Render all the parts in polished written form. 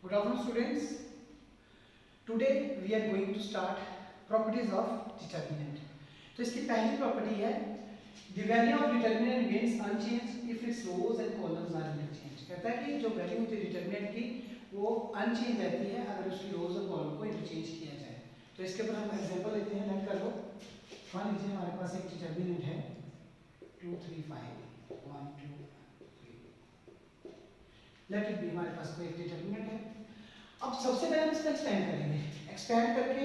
Good afternoon, students. Today we are going to start properties of determinant. तो इसकी पहली property है the value of determinant remains unchanged if its rows and columns are interchanged. कहता है कि जो value होती है डिटरमिनेंट की वो अनचेंज रहती है अगर उसकी रोज और कॉलम को इंटरचेंज किया जाए. तो इसके ऊपर हम एग्जांपल लेते हैं. नोट कर लो. मान लीजिए हमारे पास एक डिटरमिनेंट है 2 3 5 1 2 3. Let it be. हमारे पास कोई एक डिटरमिनेंट है. अब सबसे पहले हम इसका एक्सपेंड करेंगे. एक्सपेंड करके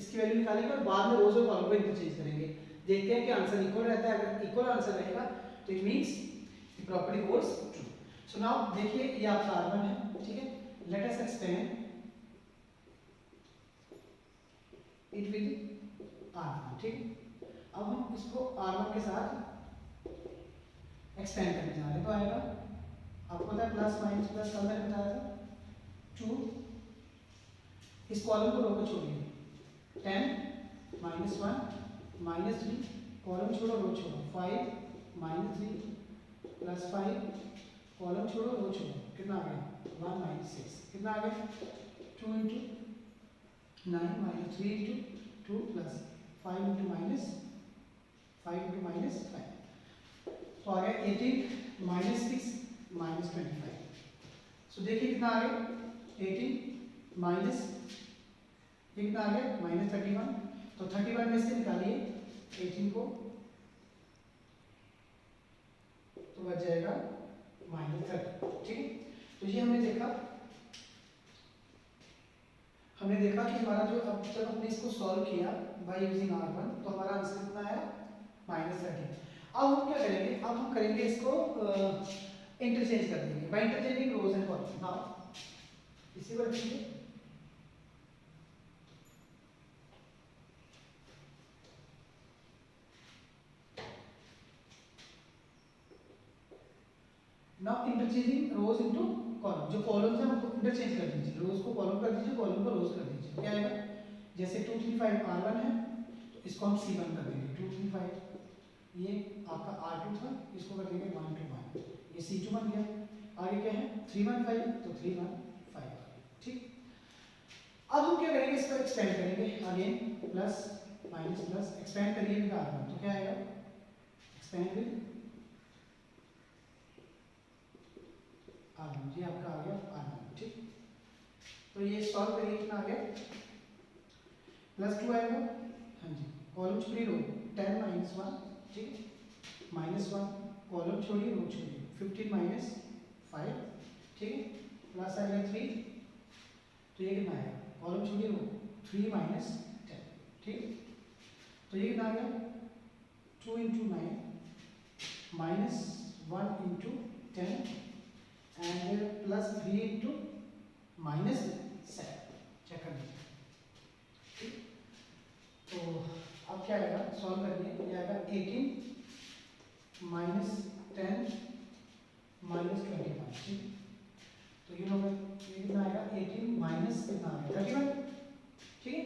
इसकी वैल्यू निकालेंगे और बाद में रोज और कॉलम को इंटरचेंज करेंगे. देखते हैं कि आंसर इक्वल रहता है. अगर इक्वल आंसर रहेगा तो it means the property holds true. So now देखिए ये आपका R1 है. ठीक है. Let us expand it with R1. ठीक है. अब हम इसको R1 के साथ एक्सपेंड करने जा रहे हैं. तो आएगा आपको पता है प्लस माइनस प्लस कल मैंने बताया था 2. इस कॉलम को रो को छोड़िए. 10 माइनस 1 माइनस 3 कॉलम छोड़ो रो छोड़ो. 5 माइनस 3 प्लस 5 कॉलम छोड़ो रो छोड़ो. कितना आ गया 1 माइनस 6. कितना आ गया 2 into 9 minus 3 into 2 plus 5 into minus 5 into minus 5. तो आ गया 18 माइनस 6 माइनस 25. सो देखिए कितना आ गया 18 माइनस ये कितना आ गया माइनस 31. तो 31 में से निकालिए 18 को तो बच जाएगा माइनस 30. ठीक है. तो ये हमने देखा कि हमारा जो अब जब हमने इसको सॉल्व किया बाय यूजिंग R1 तो हमारा आंसर कितना आया माइनस 30. अब हम क्या करेंगे. अब हम करेंगे इसको इंटरचेंज कर देंगे by interchanging rows and column. Now इसी को रखिए. Now interchanging rows into column. जो कॉलम्स हैं उनको इंटरचेंज कर दीजिए. रोज को कॉलम कर दीजिए, कॉलम को रोज कर दीजिए. क्या आएगा जैसे 2 3 5 R1 है तो इसको हम C1 कर देंगे. 2 3 5 ये आपका R2 था, इसको कर देंगे 1 2 1. ये C2 बन गया. आगे क्या है 3 1 5 तो 3 1 5. ठीक. अब हम क्या करेंगे इसको एक्सपेंड करेंगे. Again plus minus plus expand करिए विद R1 तो क्या आएगा एक्सपेंड विद R1. ये आपका आ गया R1. ठीक. तो ये सॉल्व करिए. कितना आ गया प्लस 2 आएगा. हाँ जी. कॉलम छोड़िए रो 10 माइनस 1. ठीक. माइनस 1 कॉलम छोड़िए रो छोड़िए 15 माइनस 5. ठीक है. प्लस आएगा 3. तो ये कितना आएगा कॉलम छोड़िए रो 3 माइनस 10. ठीक. तो ये कितना आ गया 2 into 9 minus 1 into 10 and plus 3 into minus 7. Check कर लीजिए. ठीक. तो अब क्या आएगा सॉल्व करिए. ये आएगा 18 माइनस 10 माइनस 25. ठीक. तो ये होगा ये कितना आएगा 18 माइनस कितना आएगा 31. ठीक है.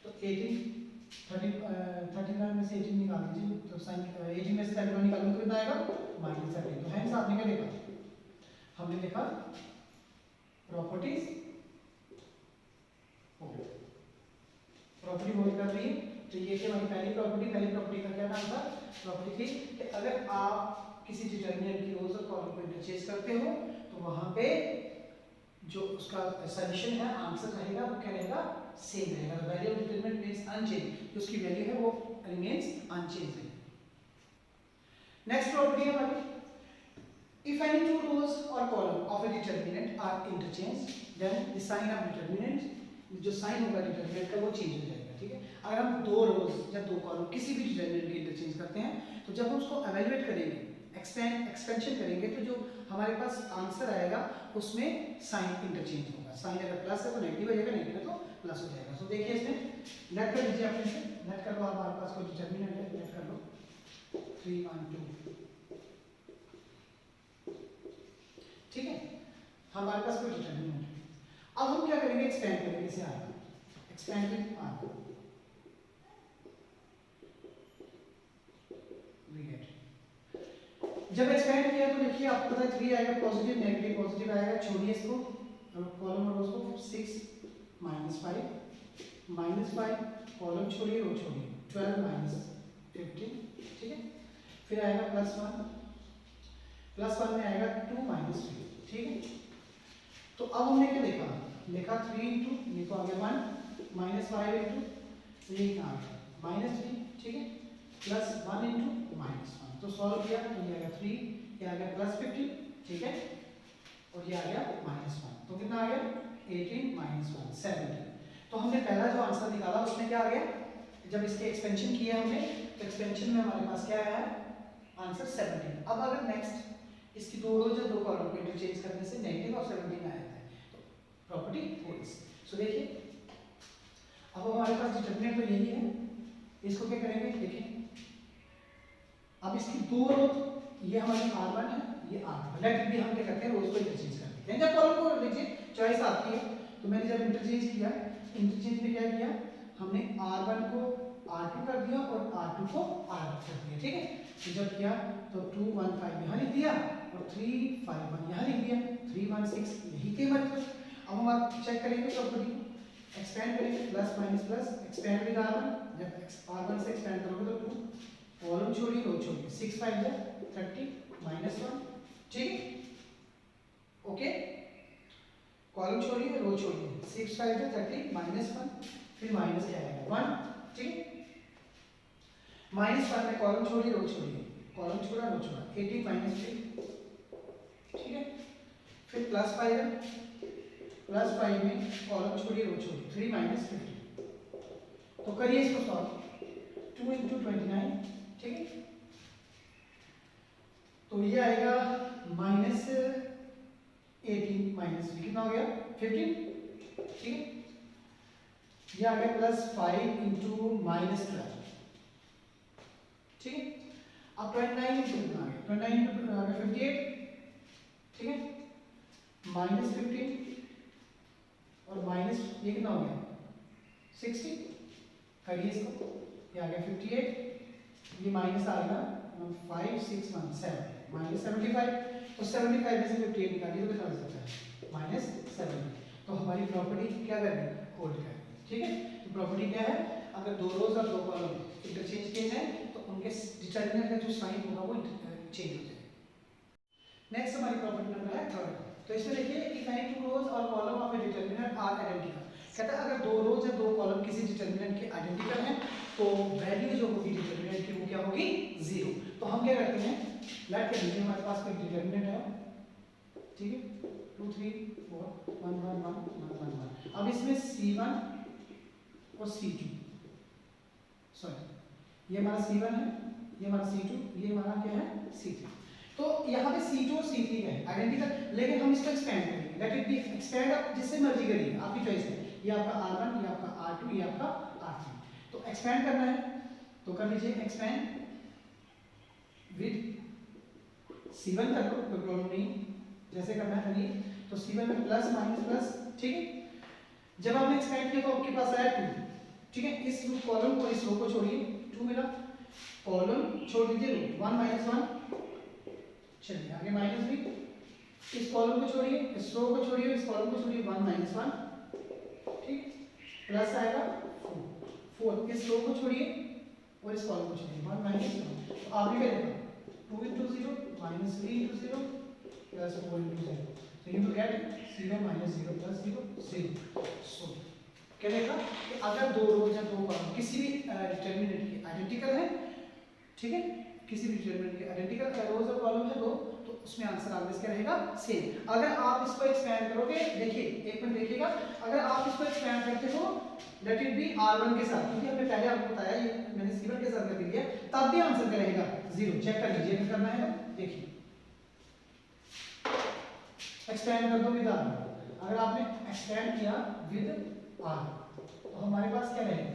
तो 39 में से 18 निकाल दीजिए. तो साइन 18 में से 31 निकालेंगे तो कितना आएगा माइनस 30. तो हैंस आपने क्या देखा हमने देखा प्रॉपर्टीज प्रॉपर्टी होल्ड कर रही है. तो ये थी हमारी पहली प्रॉपर्टी का क्या नाम था. प्रॉपर्टी थी कि अगर आप किसी डिटरमिनेंट की रोज और कॉलम को इंटरचेंज करते हो तो वहां पे जो उसका सॉल्यूशन है आंसर रहेगा वो क्या रहेगा सेम रहेगा. Value of determinant means unchange. जो उसकी वैल्यू है वो रिमेंस अनचेंज है. नेक्स्ट प्रॉपर्टी है हमारी if any two rows or column of a determinant are interchanged then the sign of determinant जो साइन होगा डिटरमिनेंट का वो चेंज हो जाएगा. ठीक है. अगर हम दो रोज या दो कॉलम किसी भी डिटरमिनेंट के इंटरचेंज करते हैं तो जब हम उसको एवेल्युएट करेंगे एक्सपेंशन करेंगे तो जो हमारे पास आंसर आएगा उसमें साइन इंटरचेंज होगा. साइन अगर प्लस है तो नेगेटिव हो जाएगा, नेगेटिव है तो प्लस हो जाएगा. सो देखिए इसमें नेट कर लीजिए. अपने से नेट कर लो. हमारे पास कोई डिटरमिनेंट है नेट कर लो 3 1 2. ठीक है. हमारे पास कोई डिटरमिनेंट है. अब हम क्या करेंगे एक्सपेंड करेंगे इसे R. Expand with R. We get जब एक्सपेंड किया तो देखिए आपको पता है 3 आएगा पॉजिटिव नेगेटिव पॉजिटिव आएगा. छोड़िए इसको कॉलम और रोज को 6 -5 कॉलम छोड़िए रो छोड़िए 12 -15 ठीक है। फिर आएगा +1 में आएगा 2 -3 ठीक है। तो अब हमने क्या देखा 3 इंटू ये तो आ गया 1 -5 इंटू ये आ गया -3 ठीक है +1 इंटू -1 तो सॉल्व किया तो ये आ गया 3 ये आ गया +15 ठीक है और ये आ गया -1 तो कितना आ गया 18 -1 17। तो हमने पहला जो आंसर निकाला उसमें क्या आ गया जब इसके एक्सपेंशन किया हमने तो एक्सपेंशन में हमारे पास क्या आया आंसर 17। अब अगर नेक्स्ट इसकी दो रोज और दो कॉलम को इंटरचेंज करने से नेगेटिव और 17 आया है तो प्रॉपर्टी होल्ड्स। सो देखिए अब हमारे पास डिटरमिनेंट तो यही है इसको क्या करेंगे देखिए अब इसकी दो रोज ये हमारी R1 है ये R2 लेट भी हम क्या करते हैं रोज को इंटरचेंज कर देते हैं। जब कॉलम को लीजिए चॉइस आती है तो मैंने जब इंटरचेंज किया इंटरचेंज में क्या किया हमने R1 को R2 कर दिया और R2 को R1 कर दिया ठीक है। तो जब किया तो 2 1 5 यहाँ लिख दिया और 3 5 1 यहाँ लिख दिया 3 1 6 यही के मतलब। अब हम चेक करेंगे प्रॉपर्टी एक्सपेंड करेंगे plus minus plus expand with R1 जब R1 से एक्सपेंड करोगे तो 2 कॉलम छोड़िए रो छोड़िए 6 5 30 -1 ठीक है ओके कॉलम छोड़िए रो छोड़िए 6 5 30 -1 फिर माइनस क्या आएगा 1 ठीक है -1 में कॉलम छोड़िए रो छोड़िए कॉलम छोड़ा रो छोड़ा 18 -3 ठीक है फिर +5 में कॉलम छोड़िए रो छोड़िए 3 -15 तो करिए इसको सॉल्व 2 × 29 ठीक है तो ये आएगा -18 -3 कितना हो गया 15 ठीक है ये आ गया +5 × -12 ठीक है। अब 29 कितना आ गया 29 × 58 ठीक है -15 और माइनस ये कितना हो गया 60 करिए इसको ये आ गया 58 ये माइनस आ गया 5 6 1 7 -75 तो 75 में से 58 निकालिए तो कितना हो सकता है -70। तो हमारी प्रॉपर्टी क्या करेगी होल्ड करेगी ठीक है। तो प्रॉपर्टी क्या है अगर दो रोज और दो कॉलम इंटरचेंज किए जाए तो उनके डिटरमिनेंट का जो साइन होगा वो चेंज हो जाएगा। नेक्स्ट हमारी प्रॉपर्टी नंबर है थर्ड। तो इसमें देखिए इफ एनी टू रोज और column of a determinant are identical कहता है अगर दो रोज या दो कॉलम किसी डिटरमिनेंट के आइडेंटिकल हैं तो वैल्यू जो होगी डिटरमिनेंट की वो क्या होगी 0। तो हम क्या करते हैं लेट कर लीजिए हमारे पास कोई डिटरमिनेंट है ठीक है 2 3 4 1 1 1 1 1 अब इसमें C1 और C2 सॉरी ये हमारा C1 है ये हमारा C2 ये हमारा क्या है C3। तो यहाँ पे C2 और C3 है आइडेंटिकल लेकिन हम इसको एक्सपेंड करेंगे लेट इट बी एक्सपेंड आप जिससे मर्जी करिए आपकी चॉइस है ये आपका R1 ये आपका R2 ये आपका R3। तो एक्सपेंड करना है तो कर लीजिए एक्सपेंड विद C1 कर लो कोई प्रॉब्लम नहीं जैसे करना है करिए। तो C1 में प्लस माइनस प्लस ठीक है जब आपने एक्सपेंड किया तो आपके पास आया 2 ठीक है। इस कॉलम को इस रो को छोड़िए 2 मिला कॉलम छोड़ दीजिए रो 1 -1 चलिए आगे -3 इस कॉलम को छोड़िए इस रो को छोड़िए इस कॉलम को छोड़िए 1 -1 ठीक प्लस आएगा 4 इस रो को छोड़िए और इस कॉलम को छोड़िए 1 -1 तो आपने क्या लिखा 2 × 0 -3 × 0 +4 × 0 so you will get 0 - 0 + 0 0। so क्या लिखा कि अगर दो रोज या दो कॉलम किसी भी डिटरमिनेंट की आइडेंटिकल है ठीक है किसी भी डिटरमिनेंट के आइडेंटिकल रोज और कॉलम है दो तो उसमें आंसर ऑलवेज क्या रहेगा सेम। अगर आप इसको एक्सपेंड करोगे देखिए एक मिनट देखिएगा अगर आप इसको एक्सपेंड करते हो लेट इट बी R1 के साथ क्योंकि हमने पहले आपको बताया ये मैंने C1 के साथ कर दिया तब भी आंसर क्या रहेगा 0। चेक कर लीजिए क्या करना है देखिए एक्सपेंड कर दो विद R अगर आपने एक्सपेंड किया विद R तो हमारे पास क्या रहेगा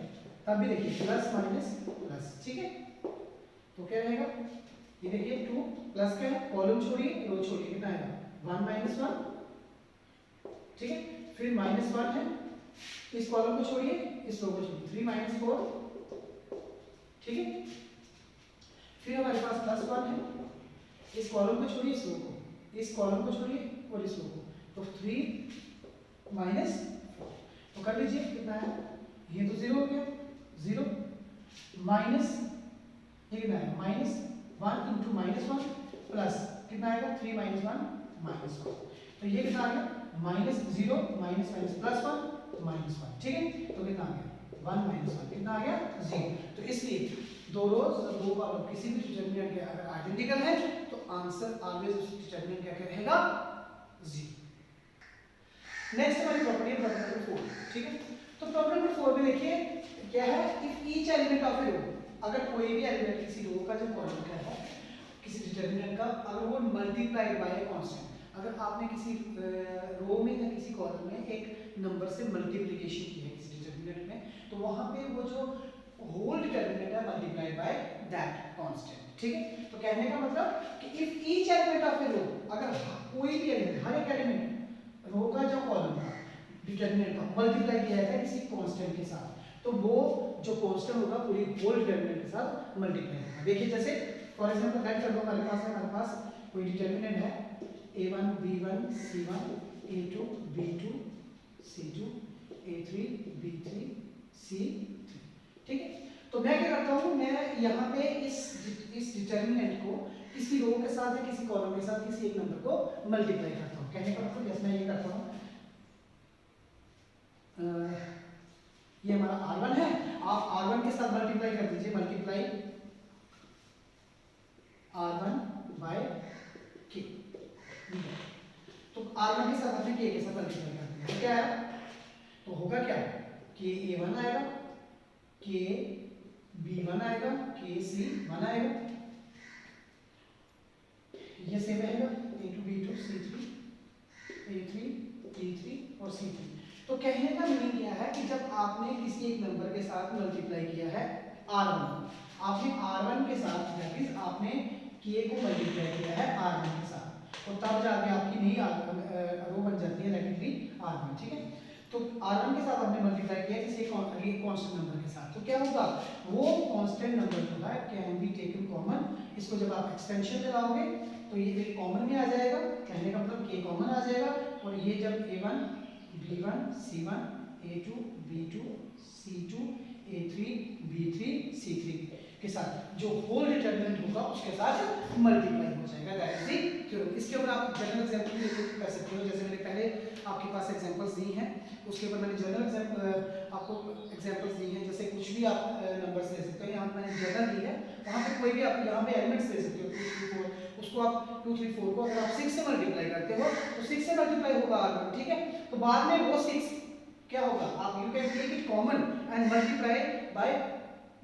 तब भी देखिए प्लस माइनस प्लस ठीक है। तो क्या रहेगा ये देखिए 2 प्लस क्या है कॉलम छोड़िए रो छोड़िए कितना आएगा 1 -1 ठीक है फिर -1 है इस कॉलम को छोड़िए इस रो को छोड़िए 3 -4 ठीक है फिर हमारे पास +1 है इस कॉलम को छोड़िए इस रो को इस कॉलम को छोड़िए और इस रो को तो 3 माइनस, तो कर लीजिए कितना है, ये तो 0 हो गया, 0 माइनस ये कितना है, -1 इंटू -1 प्लस कितना आएगा, 3 -1 -1, तो ये कितना आ गया, -0 माइनस +1 -1, ठीक है, तो कितना आ गया 1 -1, कितना आ गया 0। तो इसलिए दो रोज दो बार किसी भी डिटरमिनेंट के अगर आइडेंटिकल है तो आंसर ऑलवेज उस डिटरमिनेंट क्या रहेगा, 0। नेक्स्ट हमारी प्रॉपर्टी है प्रॉपर्टी नंबर 4, ठीक है। तो प्रॉपर्टी नंबर 4 में देखिए क्या है, इफ ईच एलिमेंट ऑफ ए रो, अगर कोई भी एलिमेंट किसी रो का जो कॉलम का है किसी डिटरमिनेंट का, अगर वो मल्टीप्लाइड बाय ए कांस्टेंट, अगर आपने किसी रो में या किसी कॉलम में एक नंबर से मल्टीप्लिकेशन की है किसी डिटरमिनेंट में, तो वहां पे वो जो होल डिटरमिनेंट है मल्टीप्लाइड बाय दैट कांस्टेंट, ठीक है। तो कहने का मतलब कि इफ ईच एलिमेंट ऑफ ए रो, अगर कोई भी एलिमेंट, हर एक एलिमेंट रो का जो कॉलम था डिटरमिनेंट का मल्टीप्लाई किया जाता है किसी कांस्टेंट के साथ, तो वो जो कांस्टेंट होगा पूरी होल डिटरमिनेंट के साथ मल्टीप्लाई होगा। देखिए जैसे फॉर एग्जांपल लेट कर दो, हमारे पास कोई डिटरमिनेंट है a1 b1 c1 a2 b2 c2 a3 b3 c3, ठीक है। तो मैं क्या करता हूँ, मैं यहाँ पे इस डिटरमिनेंट को किसी रो के साथ या किसी कॉलम के साथ किसी एक नंबर को मल्टीप्लाई करता हूँ। कहने का मतलब जैसे मैं ये करता हूँ, ये हमारा r1 है, आप r1 के साथ मल्टीप्लाई कर दीजिए, मल्टीप्लाई r1 बाय k, तो r1 के साथ अपने k के साथ मल्टीप्लाई कर दिया, तो क्या है, तो होगा क्या, k a1 आएगा, k b1 आएगा, k c1 आएगा, ये सेम रहेगा a2 b2 c3 a3 b3 और c3। तो कहने का मीनिंग क्या है कि जब आपने किसी एक नंबर के साथ मल्टीप्लाई किया है r1, आपने r1 के साथ दैट इज आपने k को मल्टीप्लाई किया है r1 के साथ, तो तब जाके आपकी नई रो बन जाती है नेगेटिवली r1, ठीक है। तो r1 के साथ आपने मल्टीप्लाई किया किसी कांस्टेंट नंबर के साथ, तो क्या होगा, वो कांस्टेंट नंबर जो है कैन बी टेकन कॉमन, इसको जब आप एक्सपेंशन लगाओगे तो ये एक कॉमन में आ जाएगा, कहने का मतलब k कॉमन आ जाएगा, और ये जब a1 b1 c1 a2 b2 c2 a3 b3 c3 के साथ जो होल डिटरमिनेंट होगा उसके साथ मल्टीप्लाई हो जाएगा, दैट इज द थ्योरम। इसके ऊपर आप जनरल एग्जांपल भी कर सकते हो, जैसे मैंने पहले आपके पास एग्जांपल्स दी हैं, उसके ऊपर मैंने जनरल आपको एग्जांपल्स दी हैं, जैसे कुछ भी आप नंबर्स ले सकते हो, यहाँ पे मैंने जनरल दी है, वहाँ पे कोई भी आप यहाँ पे एलिमेंट्स ले सकते हो 2 3 4, उसको आप 2 3 4 को अगर आप 6 से मल्टीप्लाई करते हो तो 6 से मल्टीप्लाई होगा r1, ठीक है। तो बाद में वो 6 क्या होगा, आप you can take it common and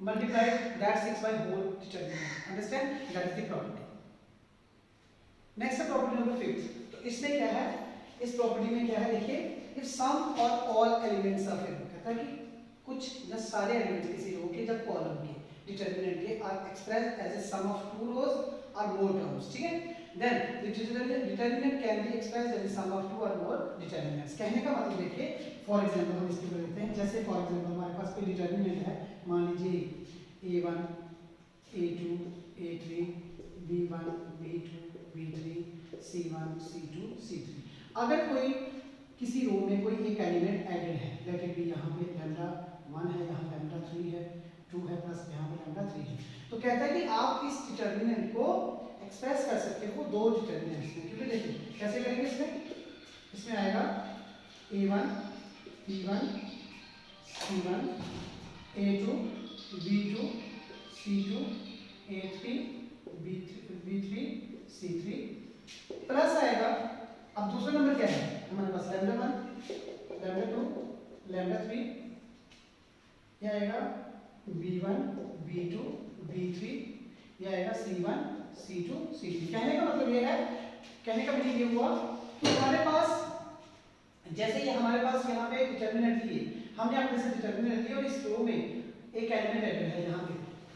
multiply that 6 by whole determinant, understand, that is the property. Next है property number 5। तो इसमें क्या है, इस प्रॉपर्टी में क्या है, देखिए if sum or all elements of a रो, कहता है कि कुछ या सारे एलिमेंट्स किसी रो के जब कॉलम के डिटरमिनेंट के are expressed as a sum of 2 rows और मोर टर्म्स, ठीक है, then the determinant can be expressed as a sum of 2 or more determinants। कहने का मतलब देखिए फॉर एग्जांपल हम इसको लेते हैं, जैसे फॉर एग्जांपल हमारे पास कोई डिटरमिनेंट है, मान लीजिए a1 a2 a3 b1 b2 b3 c1 c2 c3। अगर कोई किसी रो में कोई एक एलिमेंट एडेड है, लेट इट बी यहाँ पे लैम्डा 1 है, यहाँ लैम्डा 3 है, 2 है प्लस यहाँ पे लैम्डा 3 है, तो कहता है कि आप इस डिटरमिनेंट को एक्सप्रेस कर सकते हो दो डिटरमिनेंट्स में, क्योंकि देखिए कैसे करेंगे, इसमें आएगा a1 b1 c1 a2 b2 c2 a3 b3 c3 plus आएगा, अब दूसरा नंबर क्या है हमारे पास, लैम्डा 1 लैम्डा 2 लैम्डा 3, यह आएगा b1 b2 b3, यह आएगा c1 c2 c3। कहने का मतलब ये है, कहने का मतलब ये हुआ कि हमारे पास जैसे ये हमारे पास यहाँ पे डिटरमिनेंट थी, हमने अपने से डिटरमिनेंट लिया और इस रो में एक एलिमेंट ऐड है यहाँ पे,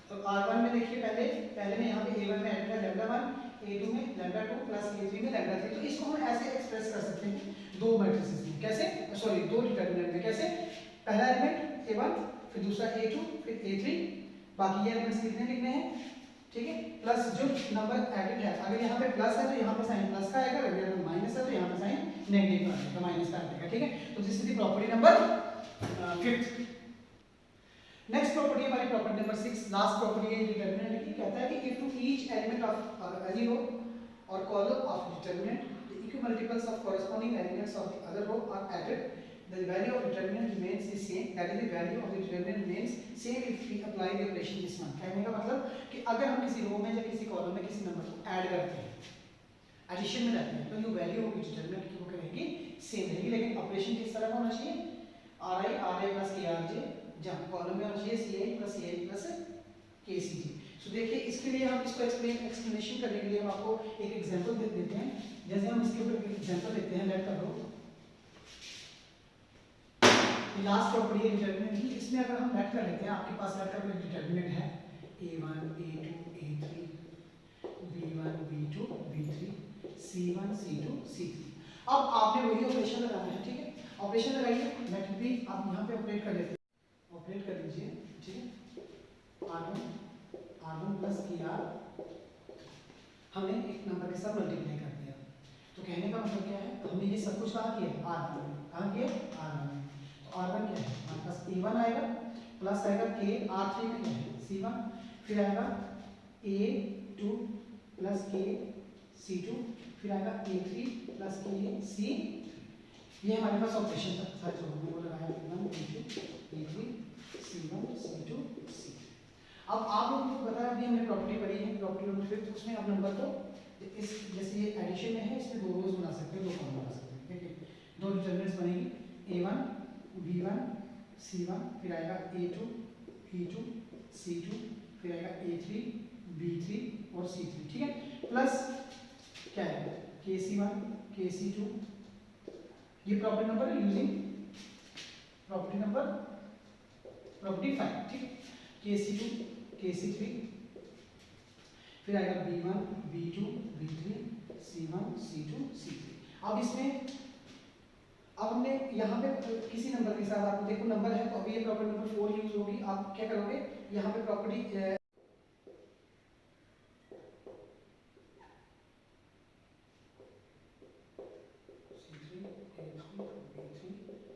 तो r1 में देखिए पहले में यहाँ पे a1 में ऐड है लैम्डा 1, a2 में लैम्डा 2 प्लस a3 में लैम्डा 3, तो इसको हम ऐसे एक्सप्रेस कर सकते हैं दो मैट्रिसेस में, कैसे, सॉरी दो डिटरमिनेंट में, कैसे, पहला एलिमेंट a1 फिर दूसरा a2 फिर a3, बाकी ये एलिमेंट्स कितने लिखने हैं, ठीक है, प्लस जो नंबर एडेड है, अगर यहाँ पे प्लस है तो यहाँ पे साइन प्लस का आएगा, अगर यहाँ पे माइनस है तो यहाँ पे साइन नेगेटिव का आएगा, माइनस का आएगा। ठीक है, तो this is the property number 5th। Next property हमारी प्रॉपर्टी नंबर 6, लास्ट प्रॉपर्टी है डिटरमिनेंट की। कहता है कि if to each element of any row और column of determinant the equal multiples of corresponding elements of the other row are added, the value of determinant remains the same, that is the value of the determinant remains same if we apply the operation this one। कहने का मतलब कि अगर हम किसी रो में या किसी कॉलम में किसी नंबर को ऐड करते हैं, एडिशन में रहते हैं, तो जो वैल्यू होगी डिटरमिनेंट की वो रहेगी सेम रहेगी, लेकिन ऑपरेशन किस तरह का होना चाहिए, RI प्लस KRJ, जहाँ कॉलम में होना चाहिए CI plus CI plus KCJ। सो देखिए इसके लिए हम इसको एक्सप्लेनेशन करने के लिए हम आपको एक एग्जांपल दे देते हैं। जैसे हम इसके ऊपर एक एग्जांपल लेते हैं, लेट कर लो लास्ट प्रॉपर्टी है डिटरमिनेंट की। इसमें अगर हम लेट कर लेते हैं, आपके पास लेट का कोई डिटरमिनेंट है A1 A2 A3 B1 B2 B3 C1 C2 C3। अब आपने वही ऑपरेशन लगाना है, ठीक है, ऑपरेशन लगाइए, लेट बी आप यहाँ पे ऑपरेट कर लेते हैं, ऑपरेट कर लीजिए, ठीक है, R1 प्लस KR हमने एक नंबर के साथ मल्टीप्लाई कर दिया। तो कहने का मतलब क्या है, हमने ये सब कुछ कहाँ किया, R1 में, कहाँ किया R1 में। R1 क्या है, हमारे पास A1 आएगा प्लस आएगा K, R3 में क्या है C1, फिर आएगा A2 प्लस K C2, फिर आएगा A3 प्लस K C। ये हमारे पास ऑपरेशन था, सारे जो हमने वो लगाया A1 A2 A3 C1 C2 C। अब आप लोगों को पता है, अभी हमने प्रॉपर्टी पढ़ी है, प्रॉपर्टी नंबर 5, उसमें आप नंबर को इस जैसे ये एडिशन में है, इसमें दो रोज बना सकते हैं, दो कॉलम बना सकते हैं, ठीक है, दो डिटरमिनेंट्स बनेगी A1 B1 C1, फिर आएगा A2 B2 C2, फिर आएगा A3 B3 और C3, ठीक है, प्लस क्या है KC1 KC2। ये प्रॉपर्टी नंबर है यूजिंग प्रॉपर्टी नंबर प्रॉपर्टी 5, ठीक है, KC2 KC3, फिर आएगा B1 B2 B3 C1 C2 C3। अब इसमें अब हमने यहाँ पे किसी नंबर के साथ, आपको देखो नंबर है तो अभी ये प्रॉपर्टी नंबर 4 यूज होगी। आप क्या करोगे, यहाँ पे प्रॉपर्टी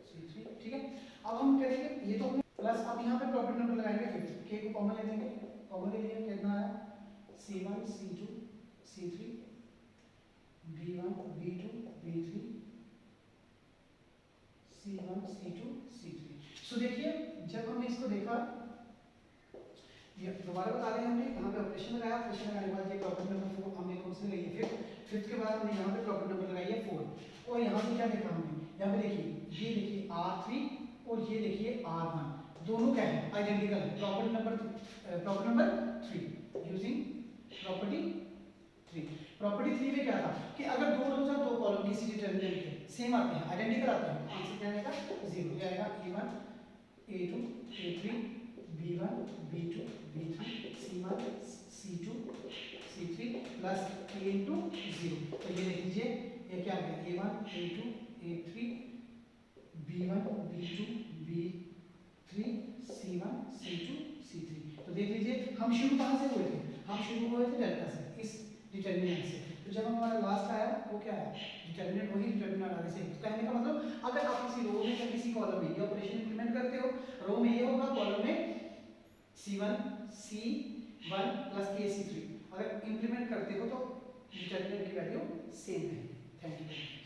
C3 ठीक है। अब हम करेंगे ये तो हमने प्लस, अब यहाँ पे प्रॉपर्टी नंबर लगाएंगे, फिर K को कॉमन ले लेंगे, कॉमन ले लिया, कितना आया C1 C2 C3 B1 B2 B3 C1 C2 C3। सो देखिए जब हमने इसको देखा, ये दोबारा बता रहे हैं, हमने यहाँ पे ऑपरेशन लगाया, ऑपरेशन लगाने के बाद ये प्रॉपर्टी नंबर 4 हमने कौन सी लगाई है, फिफ्थ के बाद हमने यहाँ पे प्रॉपर्टी नंबर लगाई है 4। और यहाँ से क्या देखा हमने, यहाँ पे देखिए, ये देखिए R3 और ये देखिए R1, दोनों क्या है आइडेंटिकल है। Property number 3 using property 3। Property 3 में क्या था कि अगर दो रोज और दो कॉलम किसी डिटरमिनेंट के सेम आते हैं, आइडेंटिकल आते हैं, आंसर क्या आएगा 0, क्या आएगा A1 A2 A3 B1 B2 B3 C1 C2 C3 plus A into 0। तो ये देख लीजिए, ये क्या आ गया A1 A2 A3 B1 B2 B3 C1 C2 C3। तो देख लीजिए हम शुरू कहाँ से हुए थे, हम शुरू हुए थे डेल्टा से, इस डिटरमिनेंट से। तो जब हमारा लास्ट आया वो क्या है डिटरमिनेंट, वही डिटरमिनेंट आगे से। तो कहने का मतलब अगर आप किसी रो में या किसी कॉलम में ये ऑपरेशन इंप्लीमेंट करते हो, रो में ये होगा, कॉलम में C1 C1 प्लस KC3 अगर इंप्लीमेंट करते हो तो डिटरमिनेंट की वैल्यू सेम है। Thank you.